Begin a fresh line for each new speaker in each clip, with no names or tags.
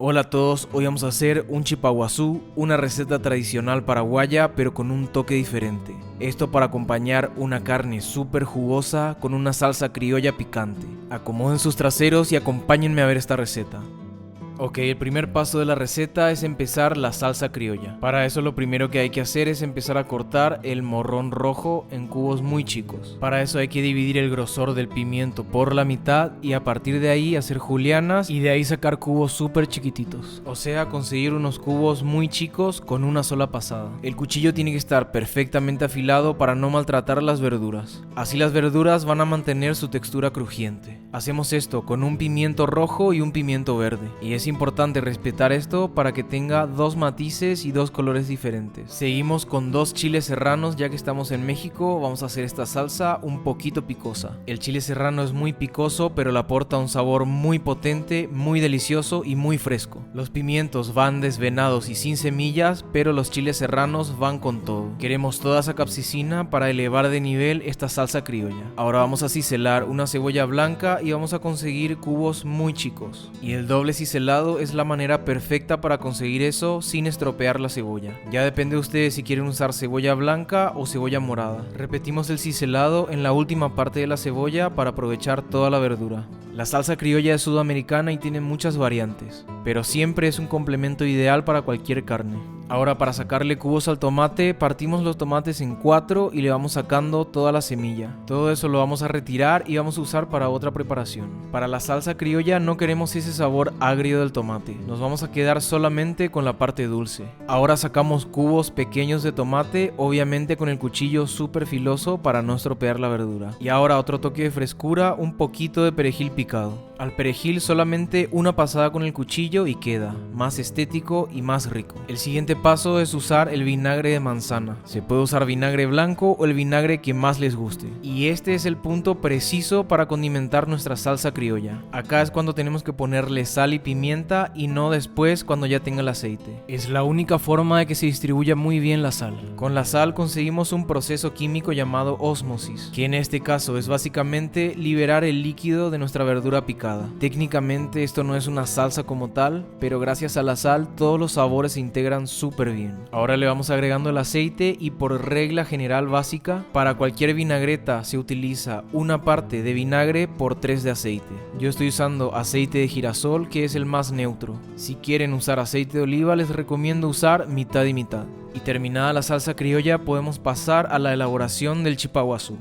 Hola a todos, hoy vamos a hacer un chipaguazú, una receta tradicional paraguaya pero con un toque diferente. Esto para acompañar una carne súper jugosa con una salsa criolla picante. Acomoden sus traseros y acompáñenme a ver esta receta. Ok, el primer paso de la receta es empezar la salsa criolla. Para eso lo primero que hay que hacer es empezar a cortar el morrón rojo en cubos muy chicos. Para eso hay que dividir el grosor del pimiento por la mitad y a partir de ahí hacer julianas y de ahí sacar cubos súper chiquititos. O sea, conseguir unos cubos muy chicos con una sola pasada. El cuchillo tiene que estar perfectamente afilado para no maltratar las verduras. Así las verduras van a mantener su textura crujiente. Hacemos esto con un pimiento rojo y un pimiento verde. Y es importante respetar esto para que tenga dos matices y dos colores diferentes. Seguimos con 2 chiles serranos, ya que estamos en México, vamos a hacer esta salsa un poquito picosa. El chile serrano es muy picoso, pero le aporta un sabor muy potente, muy delicioso y muy fresco. Los pimientos van desvenados y sin semillas, pero los chiles serranos van con todo. Queremos toda esa capsicina para elevar de nivel esta salsa criolla. Ahora vamos a ciselar una cebolla blanca y vamos a conseguir cubos muy chicos. Y el doble ciselado es la manera perfecta para conseguir eso sin estropear la cebolla. Ya depende de ustedes si quieren usar cebolla blanca o cebolla morada. Repetimos el ciselado en la última parte de la cebolla para aprovechar toda la verdura. La salsa criolla es sudamericana y tiene muchas variantes, pero siempre es un complemento ideal para cualquier carne. Ahora, para sacarle cubos al tomate, partimos los tomates en 4 y le vamos sacando toda la semilla. Todo eso lo vamos a retirar y vamos a usar para otra preparación. Para la salsa criolla no queremos ese sabor agrio del tomate, nos vamos a quedar solamente con la parte dulce. Ahora sacamos cubos pequeños de tomate, obviamente con el cuchillo súper filoso para no estropear la verdura. Y ahora otro toque de frescura, un poquito de perejil picado. Al perejil solamente una pasada con el cuchillo y queda más estético y más rico. El siguiente paso es usar el vinagre de manzana. Se puede usar vinagre blanco o el vinagre que más les guste. Y este es el punto preciso para condimentar nuestra salsa criolla. Acá es cuando tenemos que ponerle sal y pimienta y no después cuando ya tenga el aceite. Es la única forma de que se distribuya muy bien la sal. Con la sal conseguimos un proceso químico llamado ósmosis, que en este caso es básicamente liberar el líquido de nuestra verdura picada. Técnicamente esto no es una salsa como tal, pero gracias a la sal todos los sabores se integran súper bien. Ahora le vamos agregando el aceite y por regla general básica, para cualquier vinagreta se utiliza una parte de vinagre por 3 de aceite. Yo estoy usando aceite de girasol, que es el más neutro. Si quieren usar aceite de oliva les recomiendo usar mitad y mitad. Y terminada la salsa criolla podemos pasar a la elaboración del chipaguazú.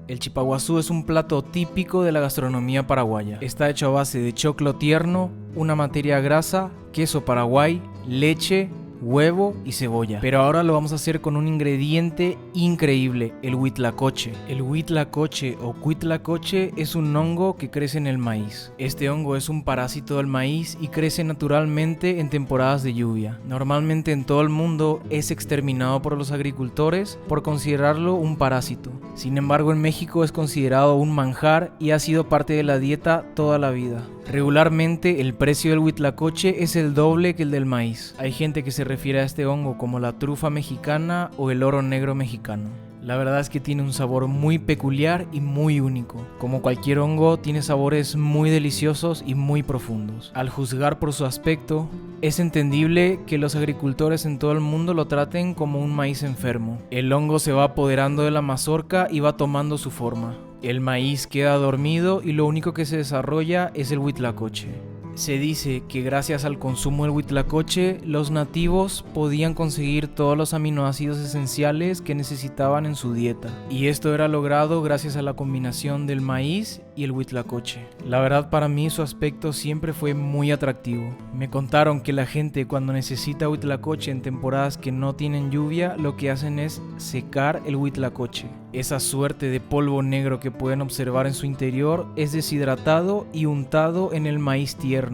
El chipaguazú es un plato típico de la gastronomía paraguaya. Está hecho a base de choclo tierno, una materia grasa, queso paraguay, leche, huevo y cebolla. Pero ahora lo vamos a hacer con un ingrediente increíble, el huitlacoche. El huitlacoche o cuitlacoche es un hongo que crece en el maíz. Este hongo es un parásito del maíz y crece naturalmente en temporadas de lluvia. Normalmente en todo el mundo es exterminado por los agricultores por considerarlo un parásito. Sin embargo, en México es considerado un manjar y ha sido parte de la dieta toda la vida. Regularmente el precio del huitlacoche es el doble que el del maíz. Hay gente que se refiere a este hongo como la trufa mexicana o el oro negro mexicano. La verdad es que tiene un sabor muy peculiar y muy único. Como cualquier hongo, tiene sabores muy deliciosos y muy profundos. Al juzgar por su aspecto, es entendible que los agricultores en todo el mundo lo traten como un maíz enfermo. El hongo se va apoderando de la mazorca y va tomando su forma. El maíz queda dormido y lo único que se desarrolla es el huitlacoche. Se dice que gracias al consumo del huitlacoche, los nativos podían conseguir todos los aminoácidos esenciales que necesitaban en su dieta. Y esto era logrado gracias a la combinación del maíz y el huitlacoche. La verdad, para mí su aspecto siempre fue muy atractivo. Me contaron que la gente cuando necesita huitlacoche en temporadas que no tienen lluvia, lo que hacen es secar el huitlacoche. Esa suerte de polvo negro que pueden observar en su interior es deshidratado y untado en el maíz tierno.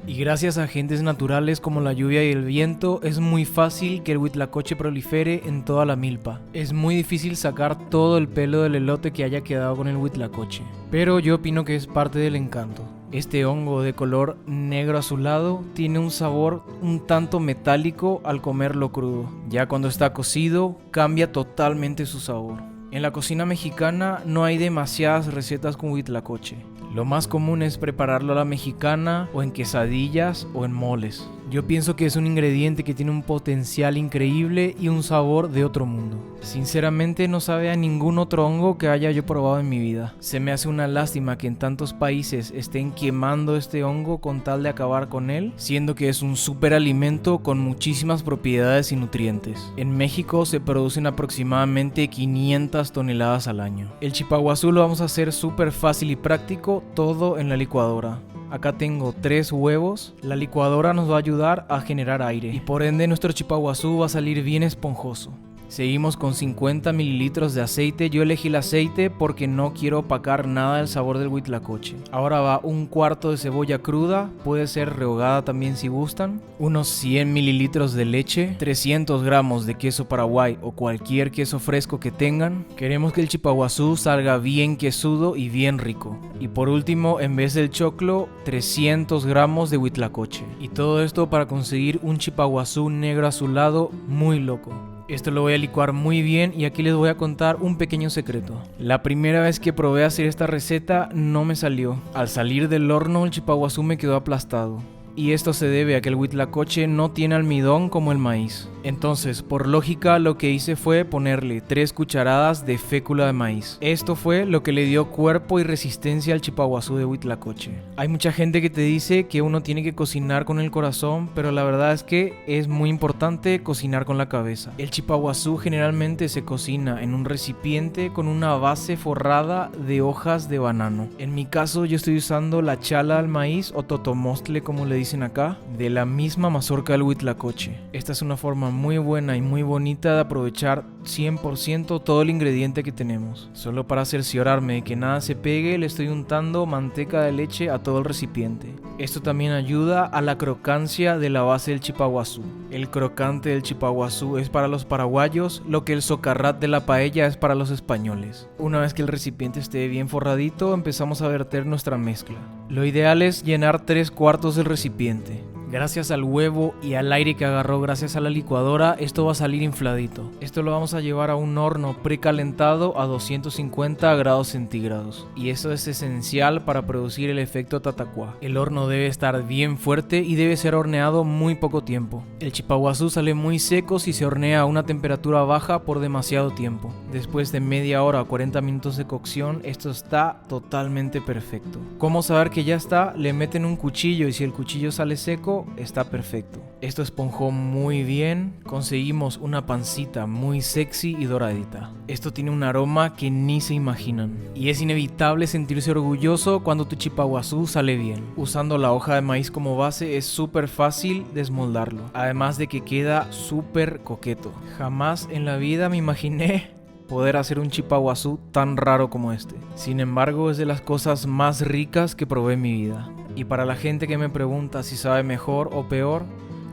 Y gracias a agentes naturales como la lluvia y el viento, es muy fácil que el huitlacoche prolifere en toda la milpa. Es muy difícil sacar todo el pelo del elote que haya quedado con el huitlacoche, pero yo opino que es parte del encanto. Este hongo de color negro azulado tiene un sabor un tanto metálico al comerlo crudo. Ya cuando está cocido, cambia totalmente su sabor. En la cocina mexicana no hay demasiadas recetas con huitlacoche. Lo más común es prepararlo a la mexicana o en quesadillas o en moles. Yo pienso que es un ingrediente que tiene un potencial increíble y un sabor de otro mundo. Sinceramente no sabe a ningún otro hongo que haya yo probado en mi vida. Se me hace una lástima que en tantos países estén quemando este hongo con tal de acabar con él, siendo que es un superalimento con muchísimas propiedades y nutrientes. En México se producen aproximadamente 500 toneladas al año. El chipaguazú lo vamos a hacer súper fácil y práctico, todo en la licuadora. Acá tengo 3 huevos. La licuadora nos va a ayudar a generar aire y por ende nuestro chipaguazú va a salir bien esponjoso. Seguimos con 50 mililitros de aceite. Yo elegí el aceite porque no quiero opacar nada del sabor del huitlacoche. Ahora va un cuarto de cebolla cruda, puede ser rehogada también si gustan. Unos 100 mililitros de leche, 300 gramos de queso Paraguay o cualquier queso fresco que tengan. Queremos que el chipaguazú salga bien quesudo y bien rico. Y por último, en vez del choclo, 300 gramos de huitlacoche. Y todo esto para conseguir un chipaguazú negro azulado muy loco. Esto lo voy a licuar muy bien y aquí les voy a contar un pequeño secreto. La primera vez que probé hacer esta receta no me salió. Al salir del horno el chipaguazú me quedó aplastado. Y esto se debe a que el huitlacoche no tiene almidón como el maíz. Entonces, por lógica, lo que hice fue ponerle 3 cucharadas de fécula de maíz. Esto fue lo que le dio cuerpo y resistencia al chipaguazú de huitlacoche. Hay mucha gente que te dice que uno tiene que cocinar con el corazón, pero la verdad es que es muy importante cocinar con la cabeza. El chipaguazú generalmente se cocina en un recipiente con una base forrada de hojas de banano. En mi caso, yo estoy usando la chala al maíz o totomostle como le dicen acá, de la misma mazorca del huitlacoche. Esta es una forma muy buena y muy bonita de aprovechar 100% todo el ingrediente que tenemos. Solo para cerciorarme de que nada se pegue, le estoy untando manteca de leche a todo el recipiente. Esto también ayuda a la crocancia de la base del chipaguazú. El crocante del chipaguazú es para los paraguayos, lo que el socarrat de la paella es para los españoles. Una vez que el recipiente esté bien forradito, empezamos a verter nuestra mezcla. Lo ideal es llenar 3/4 del recipiente. Gracias al huevo y al aire que agarró gracias a la licuadora, esto va a salir infladito. Esto lo vamos a llevar a un horno precalentado a 250 grados centígrados. Y eso es esencial para producir el efecto tatacuá. El horno debe estar bien fuerte y debe ser horneado muy poco tiempo. El chipaguazú sale muy seco si se hornea a una temperatura baja por demasiado tiempo. Después de media hora o 40 minutos de cocción, esto está totalmente perfecto. ¿Cómo saber que ya está? Le meten un cuchillo y si el cuchillo sale seco, está perfecto. Esto esponjó muy bien, conseguimos una pancita muy sexy y doradita. Esto tiene un aroma que ni se imaginan. Y es inevitable sentirse orgulloso cuando tu chipaguazú sale bien. Usando la hoja de maíz como base es súper fácil desmoldarlo. Además de que queda súper coqueto. Jamás en la vida me imaginé poder hacer un chipaguazú tan raro como este. Sin embargo, es de las cosas más ricas que probé en mi vida. Y para la gente que me pregunta si sabe mejor o peor,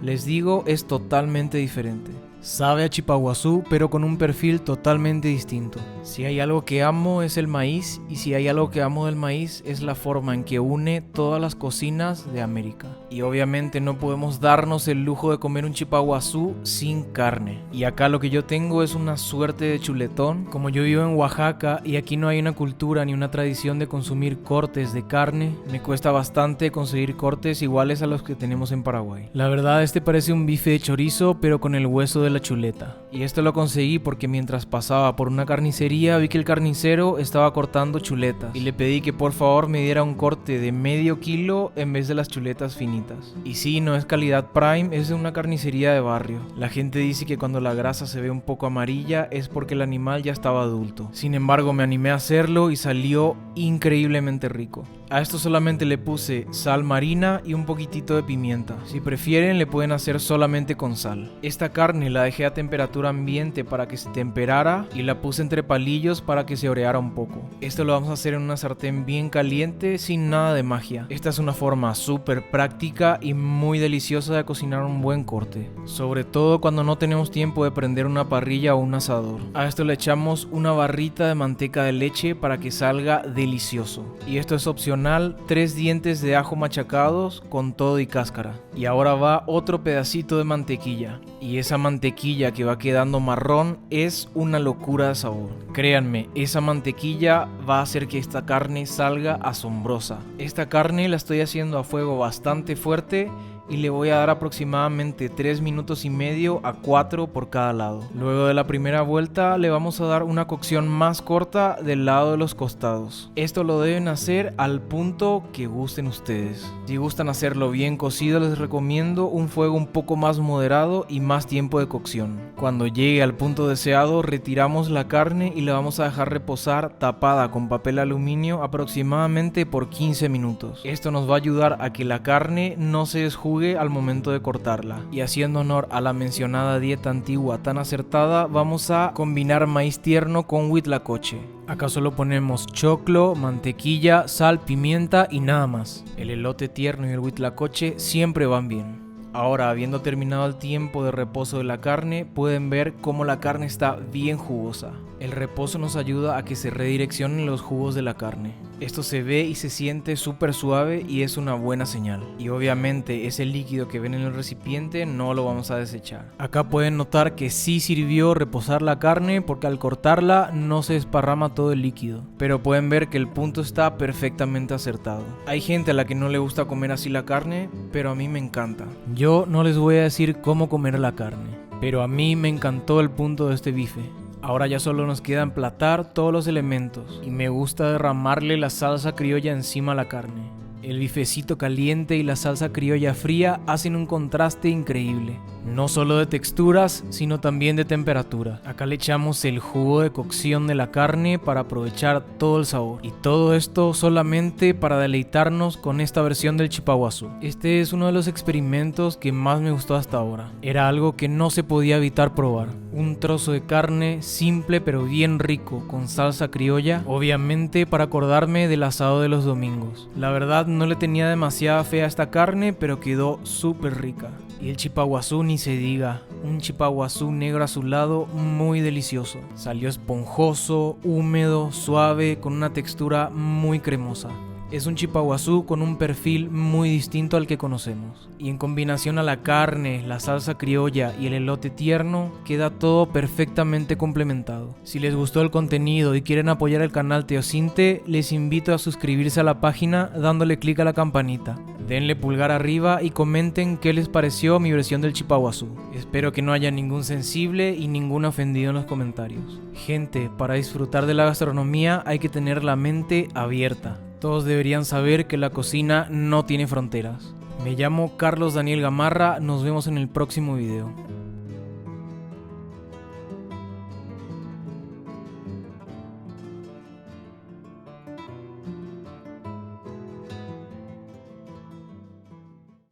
les digo, es totalmente diferente. Sabe a chipaguazú, pero con un perfil totalmente distinto. Si hay algo que amo es el maíz, y si hay algo que amo del maíz es la forma en que une todas las cocinas de América. Y obviamente no podemos darnos el lujo de comer un chipaguazú sin carne. Y acá lo que yo tengo es una suerte de chuletón. Como yo vivo en Oaxaca y aquí no hay una cultura ni una tradición de consumir cortes de carne, me cuesta bastante conseguir cortes iguales a los que tenemos en Paraguay. La verdad, este parece un bife de chorizo, pero con el hueso de la chuleta. Y esto lo conseguí porque mientras pasaba por una carnicería vi que el carnicero estaba cortando chuletas y le pedí que por favor me diera un corte de medio kilo en vez de las chuletas finitas. Y sí, no es calidad prime, es de una carnicería de barrio. La gente dice que cuando la grasa se ve un poco amarilla es porque el animal ya estaba adulto. Sin embargo, me animé a hacerlo y salió increíblemente rico. A esto solamente le puse sal marina y un poquitito de pimienta. Si prefieren le pueden hacer solamente con sal. Esta carne la dejé a temperatura ambiente para que se temperara y la puse entre palillos para que se oreara un poco. Esto lo vamos a hacer en una sartén bien caliente sin nada de magia. Esta es una forma súper práctica y muy deliciosa de cocinar un buen corte. Sobre todo cuando no tenemos tiempo de prender una parrilla o un asador. A esto le echamos una barrita de manteca de leche para que salga delicioso. Y esto es opcional opcional 3 dientes de ajo machacados con todo y cáscara. Y ahora va otro pedacito de mantequilla. Y esa mantequilla que va quedando marrón es una locura de sabor. Créanme, esa mantequilla va a hacer que esta carne salga asombrosa. Esta carne la estoy haciendo a fuego bastante fuerte y le voy a dar aproximadamente 3 minutos y medio a 4 por cada lado. Luego de la primera vuelta le vamos a dar una cocción más corta del lado de los costados. Esto lo deben hacer al punto que gusten ustedes. Si gustan hacerlo bien cocido, les recomiendo un fuego un poco más moderado y más tiempo de cocción. Cuando llegue al punto deseado, retiramos la carne y la vamos a dejar reposar tapada con papel aluminio aproximadamente por 15 minutos. Esto nos va a ayudar a que la carne no se desjugue al momento de cortarla. Y haciendo honor a la mencionada dieta antigua tan acertada, vamos a combinar maíz tierno con huitlacoche. Acá solo ponemos choclo, mantequilla, sal, pimienta y nada más. El elote tierno y el huitlacoche siempre van bien. Ahora, habiendo terminado el tiempo de reposo de la carne, pueden ver cómo la carne está bien jugosa. El reposo nos ayuda a que se redireccionen los jugos de la carne. Esto se ve y se siente súper suave y es una buena señal. Y obviamente ese líquido que ven en el recipiente no lo vamos a desechar. Acá pueden notar que sí sirvió reposar la carne porque al cortarla no se desparrama todo el líquido. Pero pueden ver que el punto está perfectamente acertado. Hay gente a la que no le gusta comer así la carne, pero a mí me encanta. Yo no les voy a decir cómo comer la carne, pero a mí me encantó el punto de este bife. Ahora ya solo nos queda emplatar todos los elementos y me gusta derramarle la salsa criolla encima a la carne. El bifecito caliente y la salsa criolla fría hacen un contraste increíble. No solo de texturas, sino también de temperatura. Acá le echamos el jugo de cocción de la carne para aprovechar todo el sabor. Y todo esto solamente para deleitarnos con esta versión del chipaguazú. Este es uno de los experimentos que más me gustó hasta ahora. Era algo que no se podía evitar probar. Un trozo de carne simple pero bien rico con salsa criolla, obviamente para acordarme del asado de los domingos. La verdad no le tenía demasiada fe a esta carne, pero quedó súper rica. Y el chipaguazú ni se diga, un chipaguazú negro azulado muy delicioso. Salió esponjoso, húmedo, suave, con una textura muy cremosa. Es un chipaguazú con un perfil muy distinto al que conocemos. Y en combinación a la carne, la salsa criolla y el elote tierno, queda todo perfectamente complementado. Si les gustó el contenido y quieren apoyar el canal Teocinte, les invito a suscribirse a la página dándole clic a la campanita. Denle pulgar arriba y comenten qué les pareció mi versión del chipaguazú. Espero que no haya ningún sensible y ningún ofendido en los comentarios. Gente, para disfrutar de la gastronomía hay que tener la mente abierta. Todos deberían saber que la cocina no tiene fronteras. Me llamo Carlos Daniel Gamarra, nos vemos en el próximo video.